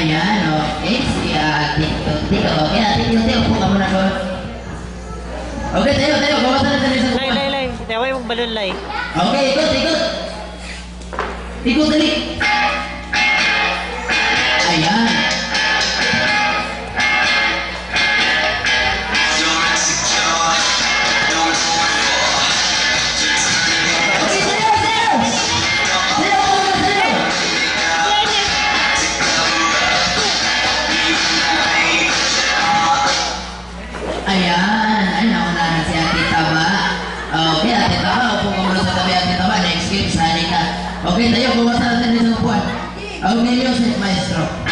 Ayan, okay. Si Tito. Okay, Tito, upo ka muna doon. Okay, tayo. Bawasan natin yung isang upuan. Lay. Taway mong balon, lay. Okay, ikot. Ikot, dali. Ayan. Ayan, ay nauna na si Ate Taba. Okay, Ate Taba, upo ka muna sa tabi, Ate Taba. Next game, sali ka. Okay, tayo, bawasan natin yung upuan. Aurelio, maestro.